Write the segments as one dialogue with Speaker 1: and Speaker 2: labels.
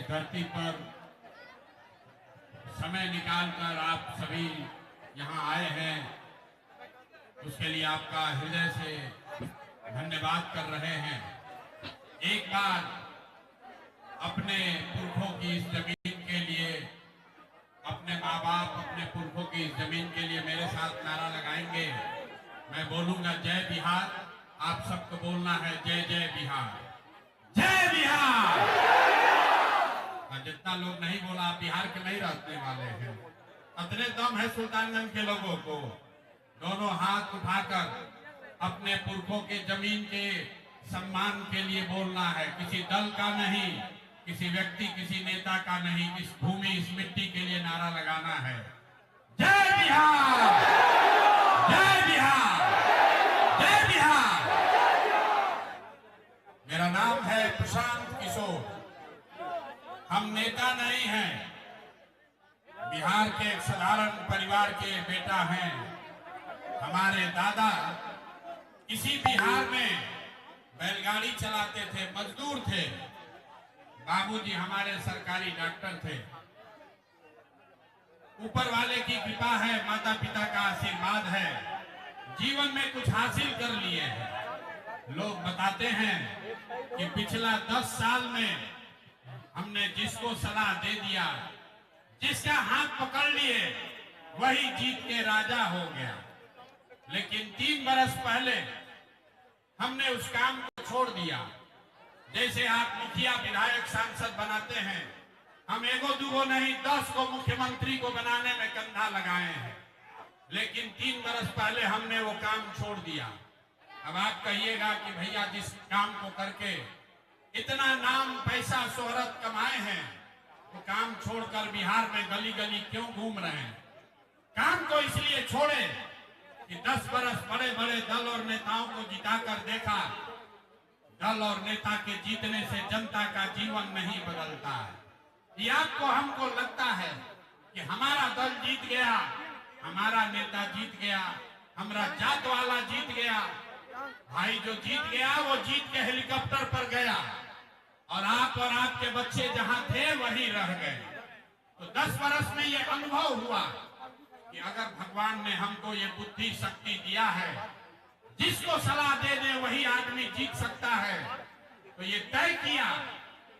Speaker 1: इस धरती पर समय निकालकर आप सभी यहाँ आए हैं, उसके लिए आपका हृदय से धन्यवाद कर रहे हैं। एक बार अपने पुरखों की इस जमीन के लिए, अपने माँ बाप, अपने पुरखों की इस जमीन के लिए मेरे साथ नारा लगाएंगे। मैं बोलूंगा जय बिहार, आप सबको बोलना है जय जय बिहार, जय बिहार। जितना लोग नहीं बोला, आप बिहार के नहीं रहने वाले हैं। अतने दम है सुल्तानगंज के लोगों को दोनों हाथ उठाकर अपने पुरखों के जमीन के सम्मान के लिए बोलना है। किसी दल का नहीं, किसी व्यक्ति, किसी नेता का नहीं, इस भूमि, इस मिट्टी के लिए नारा लगाना है। जय बिहार, जय बिहार, जय बिहार। मेरा नाम है प्रशांत किशोर। हम नेता नहीं हैं, बिहार के एक साधारण परिवार के बेटा हैं। हमारे दादा इसी बिहार में बैलगाड़ी चलाते थे, मजदूर थे। बाबूजी हमारे सरकारी डॉक्टर थे। ऊपर वाले की कृपा है, माता पिता का आशीर्वाद है, जीवन में कुछ हासिल कर लिए हैं। लोग बताते हैं कि पिछला 10 साल में हमने जिसको सलाह दे दिया, जिसका हाथ पकड़ लिए, वही जीत के राजा हो गया। लेकिन 3 बरस पहले हमने उस काम को छोड़ दिया। जैसे आप मुखिया, विधायक, सांसद बनाते हैं, हम एगो दूगो नहीं 10 को मुख्यमंत्री को बनाने में कंधा लगाए हैं। लेकिन 3 बरस पहले हमने वो काम छोड़ दिया। अब आप कहिएगा कि भैया जिस काम को करके इतना नाम, पैसा, शोहरत कमाए हैं, वो काम छोड़कर बिहार में गली गली क्यों घूम रहे हैं? काम को इसलिए छोड़े कि 10 बरस बड़े बड़े दल और नेताओं को जिताकर देखा। दल और नेता के जीतने से जनता का जीवन नहीं बदलता है। ये आपको, हमको लगता है कि हमारा दल जीत गया, हमारा नेता जीत गया, हमारा जात वाला जीत गया। भाई जो जीत गया वो जीत के हेलीकॉप्टर पर गया और आपके बच्चे जहां थे वहीं रह गए। तो 10 बरस में ये अनुभव हुआ कि अगर भगवान ने हमको ये बुद्धि शक्ति दिया है, जिसको सलाह दे दे वही आदमी जीत सकता है, तो ये तय किया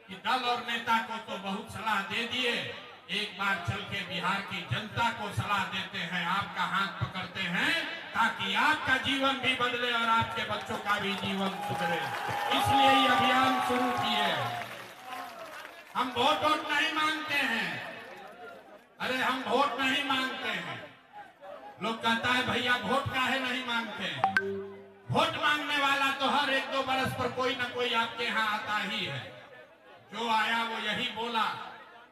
Speaker 1: कि दल और नेता को तो बहुत सलाह दे दिए, एक बार चल के बिहार की जनता को सलाह देते हैं, आपका हाथ पकड़ते हैं, ताकि आपका जीवन भी बदले और आपके बच्चों का भी जीवन सुधरे। इसलिए ये अभियान शुरू किए। हम वोट नहीं मांगते हैं। अरे हम वोट नहीं मांगते हैं। लोग कहता है भैया वोट काहे नहीं मांगते हैं? वोट मांगने वाला तो हर 1-2 बरस पर कोई ना कोई आपके यहाँ आता ही है। जो आया वो यही बोला,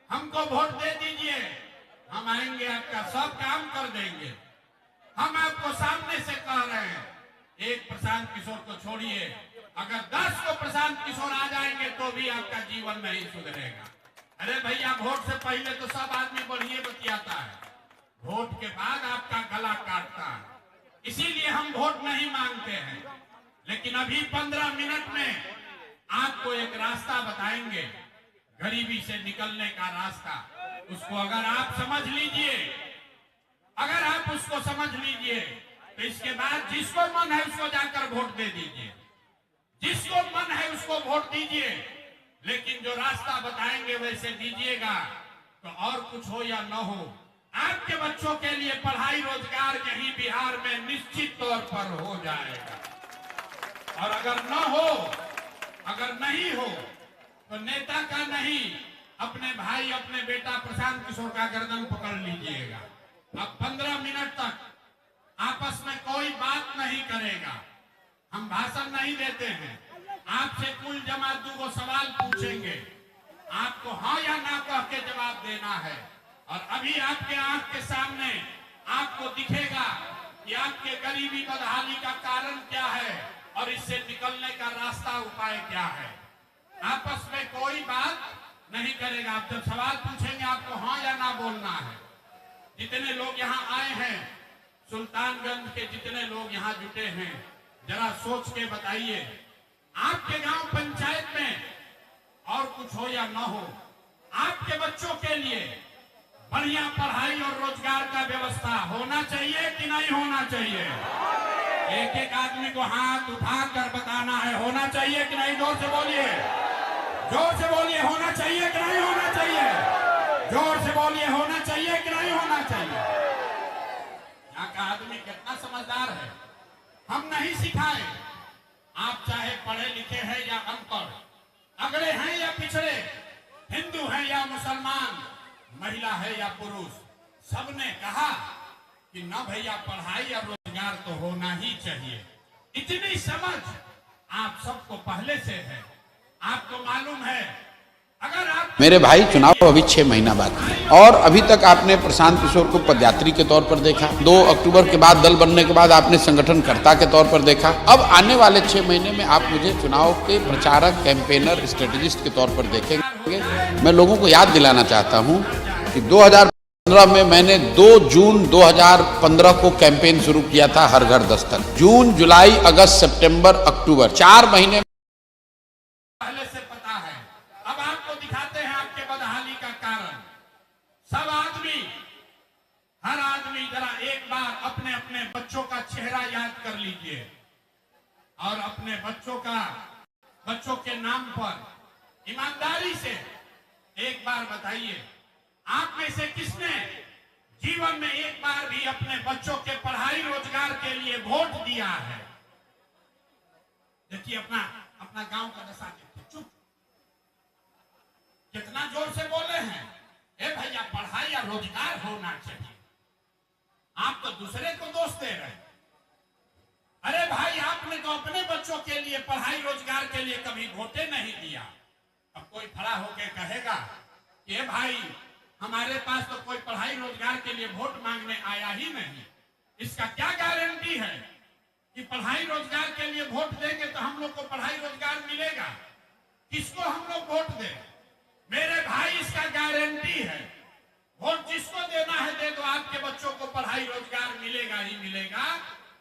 Speaker 1: हमको वोट दे दीजिए, हम आएंगे, आपका सब काम कर देंगे। हम आपको सामने से कह रहे हैं, एक प्रशांत किशोर को छोड़िए, अगर 10 को प्रशांत किशोर आ जाएंगे तो भी आपका जीवन नहीं सुधरेगा। अरे भैया वोट से पहले तो सब आदमी बढ़िया बतियाता है, वोट के बाद आपका गला काटता है। इसीलिए हम वोट नहीं मांगते हैं। लेकिन अभी 15 मिनट में आपको एक रास्ता बताएंगे, गरीबी से निकलने का रास्ता। उसको अगर आप समझ लीजिए, अगर आप उसको समझ लीजिए, तो इसके बाद जिसको मन है उसको जाकर वोट दे दीजिए, जिसको मन है उसको वोट दीजिए। लेकिन जो रास्ता बताएंगे वैसे दीजिएगा, तो और कुछ हो या न हो, आपके बच्चों के लिए पढ़ाई, रोजगार यही बिहार में निश्चित तौर पर हो जाएगा। और अगर न हो, अगर नहीं हो, तो नेता का नहीं, अपने भाई, अपने बेटा प्रशांत किशोर का गर्दन पकड़ लीजिएगा। अब 15 मिनट तक आपस में कोई बात नहीं करेगा, हम भाषण नहीं देते हैं। आपसे कुल जमा 2 सवाल पूछेंगे, आपको हाँ या ना कह के जवाब देना है। और अभी आपके आंख के सामने आपको दिखेगा कि आपके गरीबी बदहाली का कारण क्या है और इससे निकलने का रास्ता, उपाय क्या है। आपस में कोई बात नहीं करेगा। आप जब सवाल पूछेंगे आपको हाँ या ना बोलना है। जितने लोग यहाँ आए हैं, सुल्तानगंज के जितने लोग यहाँ जुटे हैं, जरा सोच के बताइए, आपके गांव पंचायत में और कुछ हो या ना हो, आपके बच्चों के लिए बढ़िया पढ़ाई और रोजगार का व्यवस्था होना चाहिए कि नहीं होना चाहिए? एक एक आदमी को हाथ उठाकर बताना है, होना चाहिए कि नहीं? जोर से बोलिए, जोर से बोलिए, होना चाहिए कि नहीं होना चाहिए? जोर से बोलिए, होना चाहिए कि नहीं होना चाहिए? यहाँ का आदमी कितना समझदार है। हम नहीं सिखाए, आप चाहे पढ़े लिखे हैं या अनपढ़, अगड़े हैं या पिछड़े, हिंदू हैं या मुसलमान, महिला है या पुरुष, सबने कहा कि न भैया पढ़ाई और रोजगार तो होना ही चाहिए। इतनी समझ आप सबको पहले से है। आपको मालूम है, अगर आप
Speaker 2: मेरे भाई चुनाव अभी 6 महीना बाकी है और अभी तक आपने प्रशांत किशोर को पदयात्री के तौर पर देखा। 2 अक्टूबर के बाद दल बनने के बाद आपने संगठनकर्ता के तौर पर देखा। अब आने वाले 6 महीने में आप मुझे चुनाव के प्रचारक, कैंपेनर, स्ट्रेटेजिस्ट के तौर पर देखेंगे। मैं लोगों को याद दिलाना चाहता हूँ कि 2015 में मैंने 2 जून 2015 को कैंपेन शुरू किया था, हर घर दस्तक। जून, जुलाई, अगस्त, सितंबर, अक्टूबर, 4 महीने
Speaker 1: पहले से पता है। अब आपको दिखाते हैं आपके बदहाली का कारण। सब आदमी, हर आदमी जरा एक बार अपने अपने बच्चों का चेहरा याद कर लीजिए और अपने बच्चों के नाम पर ईमानदारी से एक बार बताइए, आप में से किसने जीवन में एक बार भी अपने बच्चों के पढ़ाई रोजगार के लिए वोट दिया है? देखिए अपना गांव का दशा देखिए। चुप, कितना जोर से बोले हैं, ए भैया पढ़ाई या रोजगार होना चाहिए। आप तो दूसरे को दोष दे रहे हैं। अरे भाई, आपने तो अपने बच्चों के लिए पढ़ाई रोजगार के लिए कभी वोटे नहीं दिया। अब कोई खड़ा होकर कहेगा कि ए भाई, हमारे पास तो कोई पढ़ाई रोजगार के लिए वोट मांगने आया ही नहीं। इसका क्या गारंटी है कि पढ़ाई रोजगार के लिए वोट देंगे तो हम लोग को पढ़ाई रोजगार मिलेगा? किसको हम लोग वोट दें? मेरे भाई, इसका गारंटी है, वोट जिसको देना है दे दो, आपके बच्चों को पढ़ाई रोजगार मिलेगा ही मिलेगा।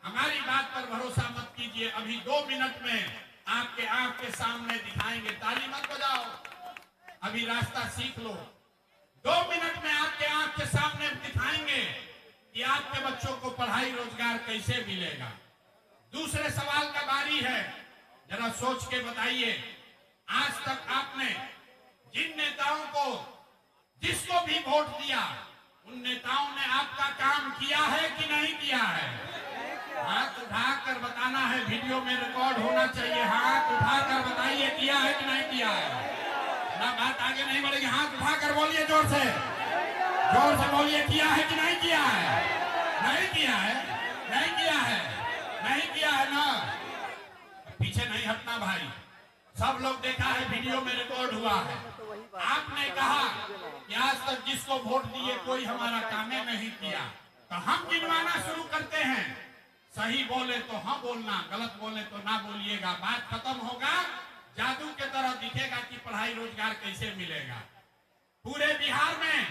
Speaker 1: हमारी बात पर भरोसा मत कीजिए। अभी 2 मिनट में आपके आंख के सामने दिखाएंगे। ताली मत बजाओ, अभी रास्ता सीख लो। 2 मिनट में आपके आंख के सामने दिखाएंगे कि आपके बच्चों को पढ़ाई रोजगार कैसे मिलेगा। दूसरे सवाल का बारी है, जरा सोच के बताइए, आज तक आपने जिन नेताओं को, जिसको भी वोट दिया, उन नेताओं ने आपका काम किया है कि नहीं किया है? हाथ उठाकर बताना है, वीडियो में रिकॉर्ड होना चाहिए। हाथ उठाकर बताइए, किया है कि नहीं किया है? ना बात आगे नहीं बढ़ेगी। हाथ उठाकर बोलिए, जोर से बोलिए, किया है कि नहीं किया है? नहीं किया है, नहीं किया है, नहीं किया है ना? पीछे नहीं हटना भाई, सब लोग देखा है, वीडियो में रिकॉर्ड हुआ है। आपने कहा कि आज तक जिसको वोट दिए कोई हमारा काम नहीं किया, तो हम गिनवाना शुरू करते हैं। सही बोले तो हाँ बोलना, गलत बोले तो ना बोलिएगा। बात खत्म होगा, जादू के तरह दिखेगा कि पढ़ाई रोजगार कैसे मिलेगा। पूरे बिहार में,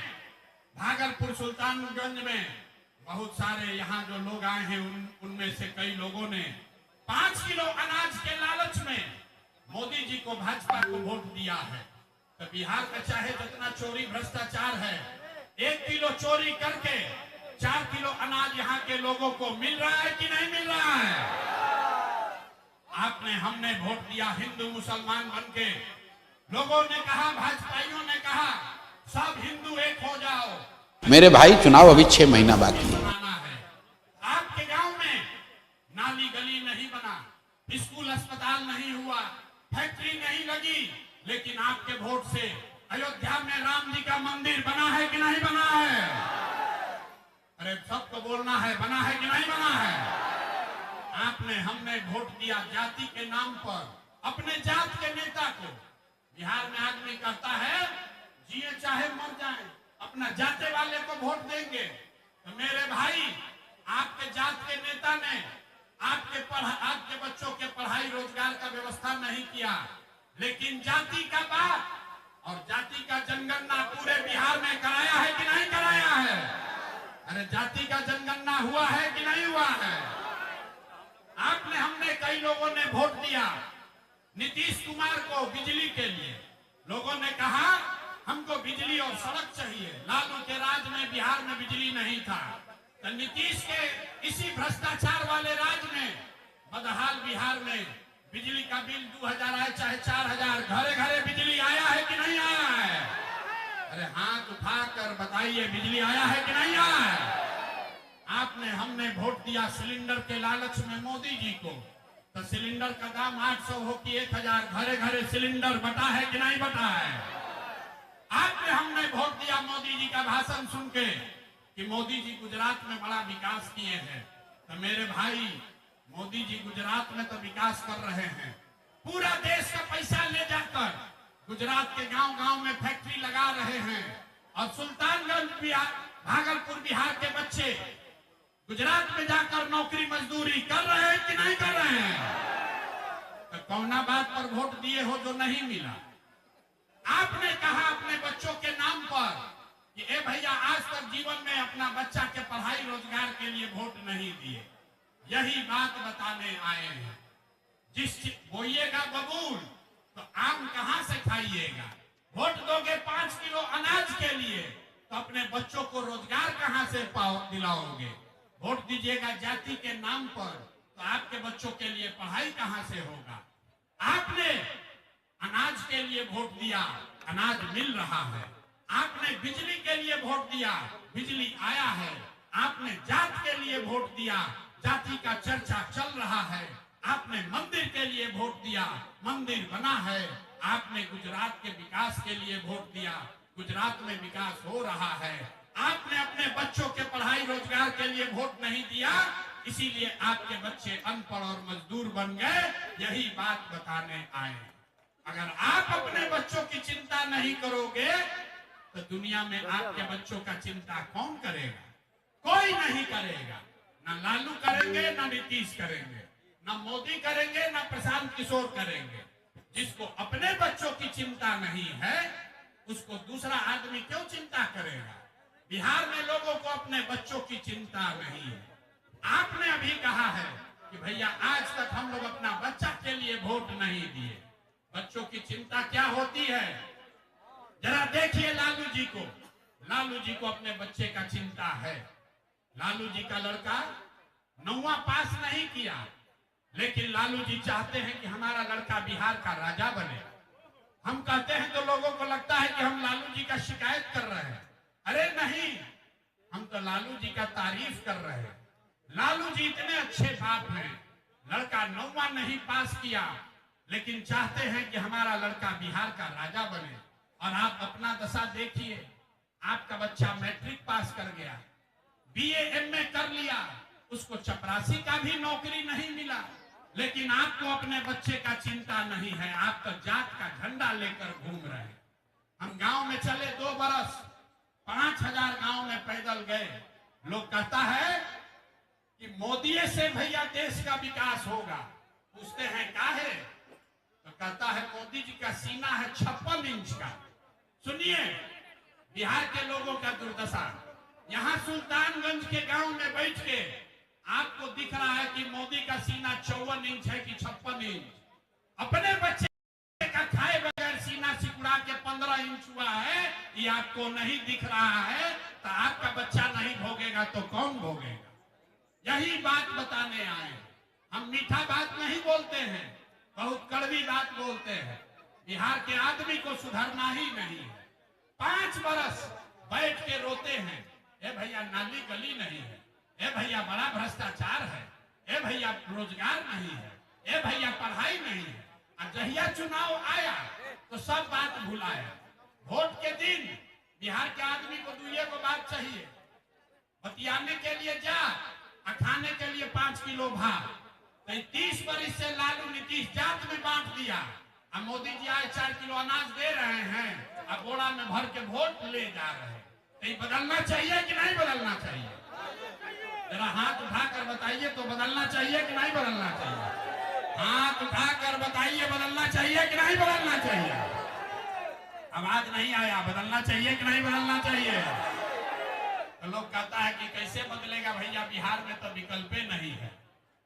Speaker 1: भागलपुर, सुल्तानगंज में बहुत सारे यहाँ जो लोग आए हैं, उनमें से कई लोगों ने 5 किलो अनाज के लालच में मोदी जी को, भाजपा को वोट दिया है। तो बिहार का चाहे जितना चोरी भ्रष्टाचार है, 1 किलो चोरी करके 4 किलो अनाज यहाँ के लोगों को मिल रहा है कि नहीं मिल रहा है? आपने, हमने वोट दिया हिंदू मुसलमान बनके। लोगों ने कहा, भाजपाइयों ने कहा, सब हिंदू एक हो जाओ।
Speaker 2: मेरे भाई चुनाव अभी 6 महीना बाकी है।
Speaker 1: आपके गांव में नाली गली नहीं बना, स्कूल अस्पताल नहीं हुआ, फैक्ट्री नहीं लगी, लेकिन आपके वोट से अयोध्या में राम जी का मंदिर बना है कि नहीं बना है? अरे सबको बोलना है, बना है कि नहीं बना है? आपने, हमने वोट दिया जाति के नाम पर, अपने जात के नेता को। बिहार में आदमी कहता है जिए चाहे मर जाए, अपना जाते वाले को वोट देंगे। तो मेरे भाई, आपके जात के नेता ने आपके बच्चों के पढ़ाई रोजगार का व्यवस्था नहीं किया, लेकिन जाति का बात और जाति का जनगणना पूरे बिहार में कराया है कि नहीं कराया है? अरे जाति का जनगणना हुआ है कि नहीं हुआ है? आपने, हमने, कई लोगों ने वोट दिया नीतीश कुमार को बिजली के लिए। लोगों ने कहा हमको बिजली और सड़क चाहिए। लालू के राज में बिहार में बिजली नहीं था, तो नीतीश के इसी भ्रष्टाचार वाले राज में बदहाल बिहार में बिजली का बिल 2000 आए चाहे 4000, घरे घरे बिजली आया है कि नहीं आया है? अरे हाथ उठाकर बताइए, बिजली आया है कि नहीं आया है? आपने हमने वोट दिया सिलेंडर के लालच में मोदी जी को, तो सिलेंडर का दाम 800 हो कि 1000, घरे घरे सिलेंडर बटा है कि नहीं बटा है? आपने हमने वोट दिया मोदी जी का भाषण सुन के कि मोदी जी गुजरात में बड़ा विकास किए हैं, तो मेरे भाई मोदी जी गुजरात में तो विकास कर रहे हैं, पूरा देश का पैसा ले जाकर गुजरात के गांव गांव में फैक्ट्री लगा रहे हैं, और सुल्तानगंज बिहार, भागलपुर बिहार के बच्चे गुजरात में जाकर नौकरी मजदूरी कर रहे हैं कि नहीं कर रहे हैं? तो कौना बात पर वोट दिए हो जो नहीं मिला? आपने कहा अपने बच्चों के नाम पर कि ए भैया आज तक जीवन में अपना बच्चा के पढ़ाई रोजगार के लिए वोट नहीं दिए। यही बात बताने आए हैं। जिस बोइएगा बबूल तो आम कहां से खाइएगा? वोट दोगे 5 किलो अनाज के लिए तो अपने बच्चों को रोजगार कहां से दिलाओगे? वोट दीजिएगा जाति के नाम पर तो आपके बच्चों के लिए पढ़ाई कहां से होगा? आपने अनाज के लिए वोट दिया, अनाज मिल रहा है। आपने बिजली के लिए वोट दिया, बिजली आया है। आपने जात के लिए वोट दिया, जाति का चर्चा चल रहा है। आपने मंदिर के लिए वोट दिया, मंदिर बना है। आपने गुजरात के विकास के लिए वोट दिया, गुजरात में विकास हो रहा है। आपने अपने बच्चों के पढ़ाई रोजगार के लिए वोट नहीं दिया, इसीलिए आपके बच्चे अनपढ़ और मजदूर बन गए। यही बात बताने आए। अगर आप अपने बच्चों की चिंता नहीं करोगे तो दुनिया में आपके बच्चों का चिंता कौन करेगा? कोई नहीं करेगा। ना लालू करेंगे, ना नीतीश करेंगे, ना मोदी करेंगे, ना प्रशांत किशोर करेंगे। जिसको अपने बच्चों की चिंता नहीं है उसको दूसरा आदमी क्यों चिंता करेगा? बिहार में लोगों को अपने बच्चों की चिंता नहीं है। आपने अभी कहा है कि भैया आज तक हम लोग अपना बच्चा के लिए वोट नहीं दिए। बच्चों की चिंता क्या होती है जरा देखिए लालू जी को। लालू जी को अपने बच्चे का चिंता है। लालू जी का लड़का 9वां पास नहीं किया, लेकिन लालू जी चाहते हैं कि हमारा लड़का बिहार का राजा बने। हम कहते हैं तो लोगों को लगता है कि हम लालू जी का शिकायत कर रहे हैं। अरे नहीं, हम तो लालू जी का तारीफ कर रहे हैं। लालू जी इतने अच्छे बाप हैं। लड़का 9वां नहीं पास किया, लेकिन चाहते हैं कि हमारा लड़का बिहार का राजा बने। और आप अपना दशा देखिए, आपका बच्चा मैट्रिक पास कर गया, बीए एमए कर लिया, उसको चपरासी का भी नौकरी नहीं मिला, लेकिन आपको अपने बच्चे का चिंता नहीं है। आप तो जात का झंडा लेकर घूम रहे हैं। हम गांव में चले 2 बरस, 5000 गांव में पैदल गए। लोग कहता है कि मोदी से भैया देश का विकास होगा। पूछते हैं क्या है, तो कहता है मोदी जी का सीना है 56 इंच का। सुनिए बिहार के लोगों का दुर्दशा। यहाँ सुल्तानगंज के गांव में बैठ के आपको दिख रहा है कि मोदी का सीना 54 इंच है कि 56 इंच। अपने बच्चे का खाए बगैर सीना सिकुड़ा के 15 इंच हुआ है, ये आपको नहीं दिख रहा है। तो आपका बच्चा नहीं भोगेगा तो कौन भोगेगा? यही बात बताने आए। हम मीठा बात नहीं बोलते हैं, बहुत कड़वी बात बोलते हैं। बिहार के आदमी को सुधरना ही नहीं है। 5 बरस बैठ के रोते हैं, ए भैया नाली गली नहीं है, ए भैया बड़ा भ्रष्टाचार है, ए भैया रोजगार नहीं है, ए भैया पढ़ाई नहीं है। और जहिया चुनाव आया तो सब बात भुलाया। वोट के दिन बिहार के आदमी को 2 बात चाहिए, बतियाने के लिए जा, खाने के लिए 5 किलो भात। 30 बरस से लालू नीतीश जात में बांट दिया, अब मोदी जी आए 4 किलो अनाज दे रहे हैं, अब बोरा में भर के वोट ले जा रहे हैं। तो बदलना चाहिए कि नहीं बदलना चाहिए? जरा हाथ उठाकर बताइए तो बदलना चाहिए कि नहीं बदलना चाहिए? हाथ उठाकर बताइए बदलना चाहिए कि नहीं बदलना चाहिए? आवाज नहीं आया। बदलना चाहिए कि नहीं बदलना चाहिए? तो लोग कहता है कि कैसे बदलेगा भैया, बिहार में तो विकल्प नहीं है।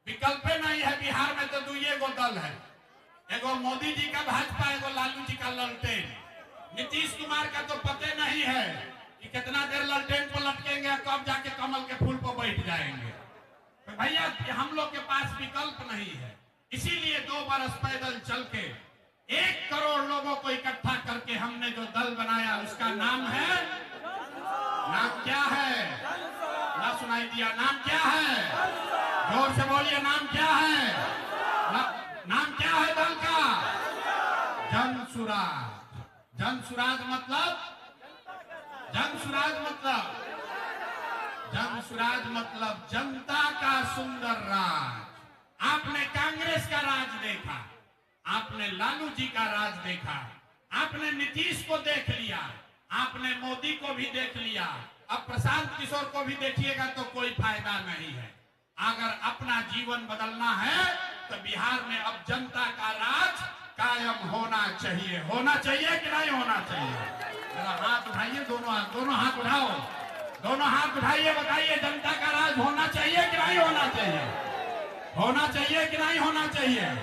Speaker 1: विकल्प नहीं है बिहार में तो 2 दल है, एगो मोदी जी का भाजपा, एगो लालू जी का ललटेन। नीतीश कुमार का तो पते नहीं है कि कितना देर ललटेन पर लटकेंगे, कब जाके कमल के फूल पर बैठ जाएंगे। तो भैया हम लोग के पास विकल्प नहीं है, इसीलिए 2 बरस पैदल चल के 1 करोड़ लोगों को इकट्ठा करके हमने जो दल बनाया, उसका नाम क्या है? ना सुनाई दिया? नाम क्या है? जोर से बोलिए, नाम क्या है? नाम क्या है दल का? जनसुराज। जनसुराज मतलब जनता का सुंदर राज। आपने कांग्रेस का राज देखा, आपने लालू जी का राज देखा, आपने नीतीश को देख लिया, आपने मोदी को भी देख लिया, अब प्रशांत किशोर को भी देखिएगा तो कोई फायदा नहीं है। अगर अपना जीवन बदलना है तो बिहार में अब जनता का राज कायम होना चाहिए। होना चाहिए कि नहीं होना चाहिए? जरा हाथ उठाइए, दोनों हाथ उठाओ, दोनों हाथ उठाइए, बताइए जनता का राज होना चाहिए कि नहीं होना चाहिए? होना चाहिए कि नहीं होना चाहिए?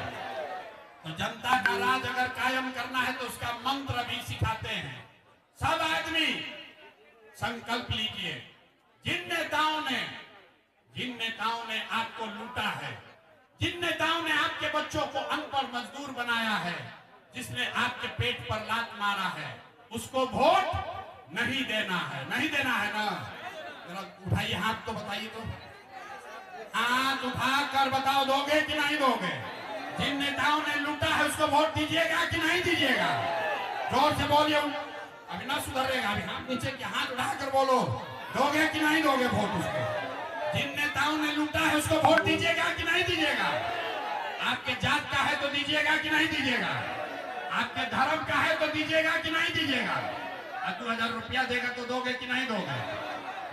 Speaker 1: तो जनता का राज अगर कायम करना है तो उसका मंत्र भी सिखाते हैं। सब आदमी संकल्प लीजिए, जिन नेताओं ने आपको लूटा है, जिन नेताओं ने आपके बच्चों को अनपढ़ मजदूर बनाया है, जिसने आपके पेट पर लात मारा है, उसको वोट नहीं देना है। नहीं देना है ना? जरा उठाइए हाथ तो बताइए, तो हाथ उठाकर बताओ, दोगे कि नहीं दोगे? जिन नेताओं ने लूटा है उसको वोट दीजिएगा कि नहीं दीजिएगा? जोर से बोलिए, अभी ना सुधरेगा। अभी हाथ नीचे के हाथ उठाकर बोलो, दोगे कि नहीं दोगे वोट उसको? जिन नेताओं ने लूटा है उसको वोट दीजिएगा कि नहीं दीजिएगा? आपके जात का है तो दीजिएगा कि नहीं दीजिएगा? आपके धर्म का है तो दीजिएगा कि नहीं दीजिएगा? 2000 रुपया देगा तो दोगे कि नहीं दोगे?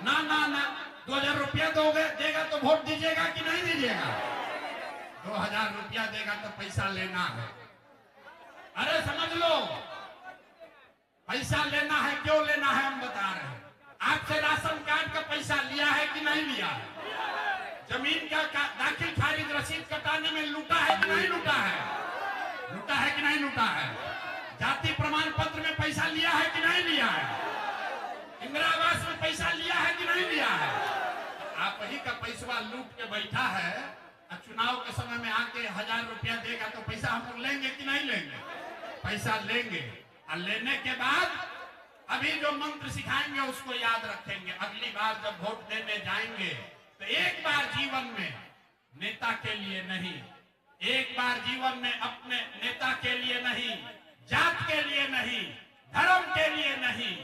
Speaker 1: ना ना ना, 2000 रुपया देगा तो वोट दीजिएगा कि नहीं दीजिएगा? 2000 रुपया देगा तो पैसा लेना है। अरे समझ लो, पैसा लेना है। क्यों लेना है हम बता रहे हैं। आपसे राशन कार्ड का पैसा लिया है कि नहीं लिया है? जमीन का दाखिल खारिज रसीद कटाने में लूटा है कि नहीं लूटा है? लूटा है कि नहीं लूटा है? जाति प्रमाण पत्र में पैसा लिया है कि नहीं लिया है? इंदिरा आवास में पैसा लिया है कि नहीं लिया है? आप ही का पैसा लूट के बैठा है, चुनाव के समय में आके 1000 रुपया देगा तो पैसा हम लोग लेंगे कि नहीं लेंगे? पैसा लेंगे, और लेने के बाद अभी जो मंत्र सिखाएंगे उसको याद रखेंगे। अगली बार जब वोट देने जाएंगे तो एक बार जीवन में नेता के लिए नहीं, एक बार जीवन में अपने नेता के लिए नहीं, जात के लिए नहीं, धर्म के लिए नहीं,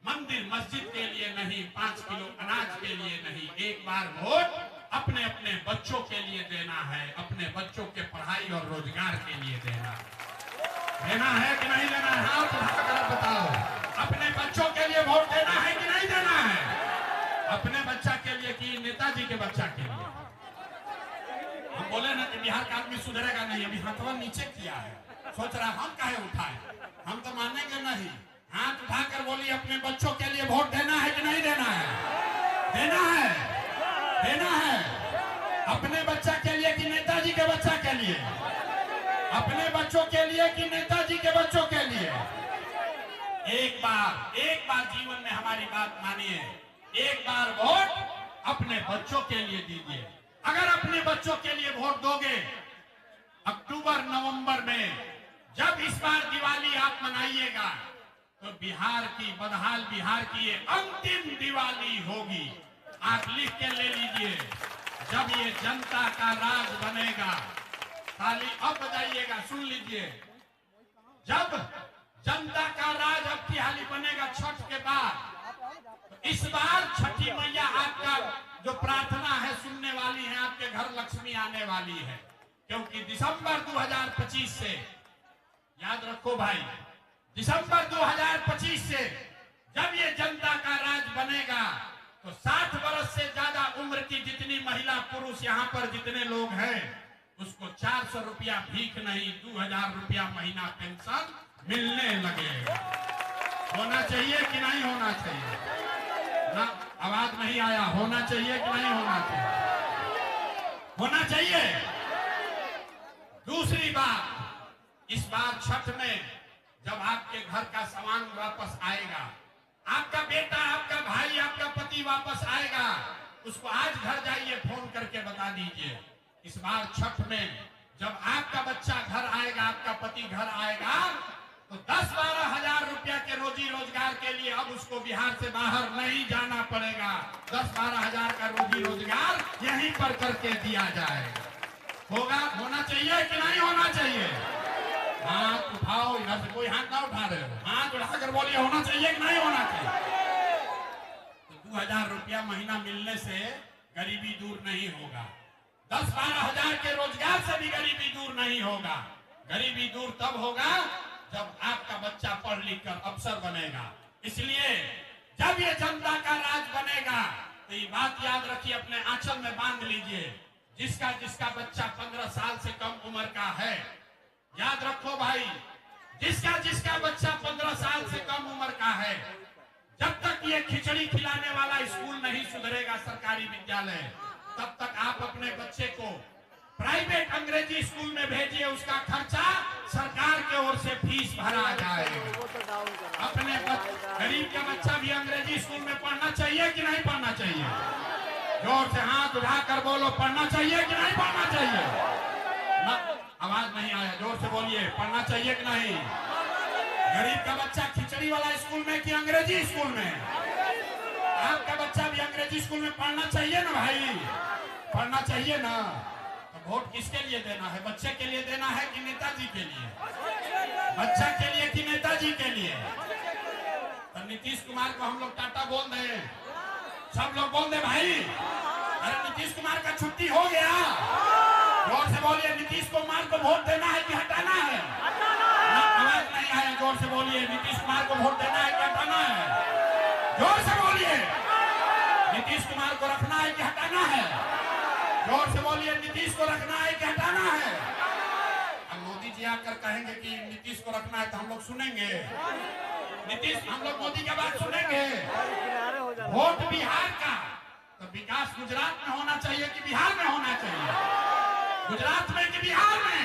Speaker 1: मंदिर मस्जिद के लिए नहीं, 5 किलो अनाज के लिए नहीं, एक बार वोट अपने अपने बच्चों के लिए देना है, अपने बच्चों के पढ़ाई और रोजगार के लिए देना है कि नहीं देना है? हाथ उठाकर बताओ, अपने बच्चों के लिए वोट देना है कि नहीं देना है? अपने बच्चा के लिए कि नेताजी के बच्चा के लिए? हम बोले ना कि बिहार का आदमी सुधरेगा नहीं, अभी हाथवा नीचे किया है, सोच रहा हम काहे उठाए, हम तो मानेंगे नहीं। हाथ उठाकर बोलिए, अपने बच्चों के लिए वोट देना है कि नहीं देना है? देना है, देना है। अपने बच्चा के लिए कि नेताजी के बच्चा के लिए? अपने बच्चों के लिए कि नेताजी के बच्चों के लिए? एक बार जीवन में हमारी बात मानिए, एक बार वोट अपने बच्चों के लिए दीजिए। अगर अपने बच्चों के लिए वोट दोगे, अक्टूबर नवंबर में जब इस बार दिवाली आप मनाइएगा तो बिहार की, बदहाल बिहार की ये अंतिम दिवाली होगी। आप लिख के ले लीजिए, जब ये जनता का राज बनेगा, ताली अब बजाइएगा, सुन लीजिए, जब जनता का राज अब की हाली बनेगा छठ के बाद, तो इस बार छठी मैया आपका जो प्रार्थना है सुनने वाली है, आपके घर लक्ष्मी आने वाली है। क्योंकि दिसंबर 2025 से, याद रखो भाई, दिसंबर 2025 से जब ये जनता का राज बनेगा तो 60 वर्ष से ज्यादा उम्र की जितनी महिला पुरुष यहाँ पर जितने लोग हैं, उसको 400 रुपया भीख नहीं, 2000 रुपया महीना पेंशन मिलने लगेगा। होना चाहिए कि नहीं होना चाहिए? ना, आवाज नहीं आया। होना चाहिए कि नहीं होना चाहिए? होना चाहिए। दूसरी बात, इस बार छठ में जब आपके घर का सामान वापस आएगा, आपका बेटा, आपका भाई, आपका पति वापस आएगा, उसको आज घर जाइए फोन करके बता दीजिए। इस बार छठ में जब आपका बच्चा घर आएगा, आपका पति घर आएगा, तो 10-12 हजार रुपया के रोजी रोजगार के लिए अब उसको बिहार से बाहर नहीं जाना पड़ेगा। 10-12 हजार का रोजी रोजगार यहीं पर करके दिया जाएगा। होना चाहिए कि नहीं होना चाहिए? हाथ उठाओ, इधर से कोई हाथ ना उठा रहे हो, हाथ उठाकर बोलिए होना चाहिए कि नहीं होना चाहिए? तो 2000 रुपया महीना मिलने से गरीबी दूर नहीं होगा। 10-12 हजार के रोजगार से भी गरीबी दूर नहीं होगा। गरीबी दूर तब होगा जब आपका बच्चा पढ़ लिख कर अफसर बनेगा। इसलिए जब ये जनता का राज बनेगा तो ये बात याद रखिए, अपने आंचल में बांध लीजिए। जिसका बच्चा 15 साल से कम उम्र का है, याद रखो भाई, जिसका बच्चा 15 साल से कम उम्र का है, जब तक ये खिचड़ी खिलाने वाला स्कूल नहीं सुधरेगा, सरकारी विद्यालय, तब तक आप अपने बच्चे को प्राइवेट अंग्रेजी स्कूल में भेजिए। उसका खर्चा सरकार के ओर से फीस भरा जाएगा। अपने गरीब का बच्चा भी अंग्रेजी स्कूल में पढ़ना चाहिए कि नहीं पढ़ना चाहिए? जोर से हाथ उठाकर बोलो, पढ़ना चाहिए कि नहीं पढ़ना चाहिए? आवाज नहीं आया, जोर से बोलिए, पढ़ना चाहिए कि नहीं? गरीब का बच्चा खिचड़ी वाला स्कूल में कि अंग्रेजी स्कूल में? आपका बच्चा भी अंग्रेजी स्कूल में पढ़ना चाहिए ना भाई? पढ़ना चाहिए ना? तो वोट किसके लिए देना है? बच्चे के लिए देना है कि नेताजी के लिए? बच्चा के लिए कि नेताजी के लिए? तो नीतीश कुमार को हम लोग टाटा बोल दें, सब लोग बोल दे भाई। अरे नीतीश कुमार का छुट्टी हो गया। जोर से बोलिए, नीतीश कुमार को वोट देना है कि हटाना है? आवाज नहीं आया, जोर से बोलिए, नीतीश कुमार को वोट देना है कि हटाना है? जोर से बोलिए, नीतीश कुमार को रखना है कि हटाना है? जोर से बोलिए, नीतीश को रखना है कि हटाना है? अब मोदी जी आकर कहेंगे कि नीतीश को रखना है तो हम लोग सुनेंगे? नीतीश, हम लोग मोदी की बात सुनेंगे? वोट बिहार का, तो विकास गुजरात में होना चाहिए कि बिहार में होना चाहिए? गुजरात में कि बिहार में?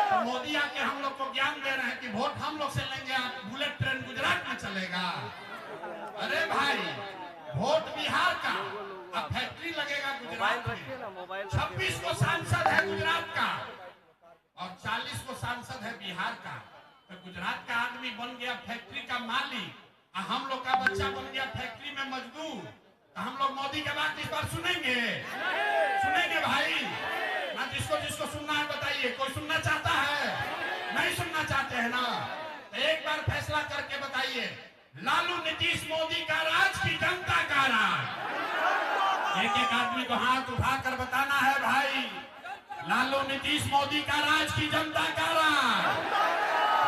Speaker 1: तो मोदी आके हम लोग को ज्ञान दे रहे हैं कि वोट हम लोग से लेंगे, आप बुलेट ट्रेन गुजरात में चलेगा। अरे भाई, वोट बिहार का, अब फैक्ट्री लगेगा गुजरात में। 26 को सांसद है गुजरात का और 40 को सांसद है बिहार का। तो गुजरात का आदमी बन गया फैक्ट्री का मालिक, हम लोग का बच्चा बन गया फैक्ट्री में मजदूर। तो हम लोग मोदी के बात इस बार सुनेंगे? सुनेंगे भाई ना? जिसको सुनना है बताइए। कोई सुनना चाहता है? नहीं सुनना चाहते हैं ना? तो एक बार फैसला करके बताइए, लालू नीतीश मोदी का राज की जनता का राज? एक आदमी को हाथ उठाकर बताना है भाई, लालू नीतीश मोदी का राज की जनता का राज?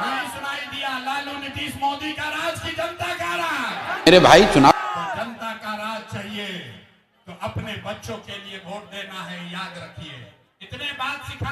Speaker 1: नहीं सुनाई दिया? लालू नीतीश मोदी का राज की जनता का राज?
Speaker 2: मेरे भाई, चुनाव
Speaker 1: तो जनता का राज चाहिए तो अपने बच्चों के लिए वोट देना है, याद रखिए। इतने बात सिखा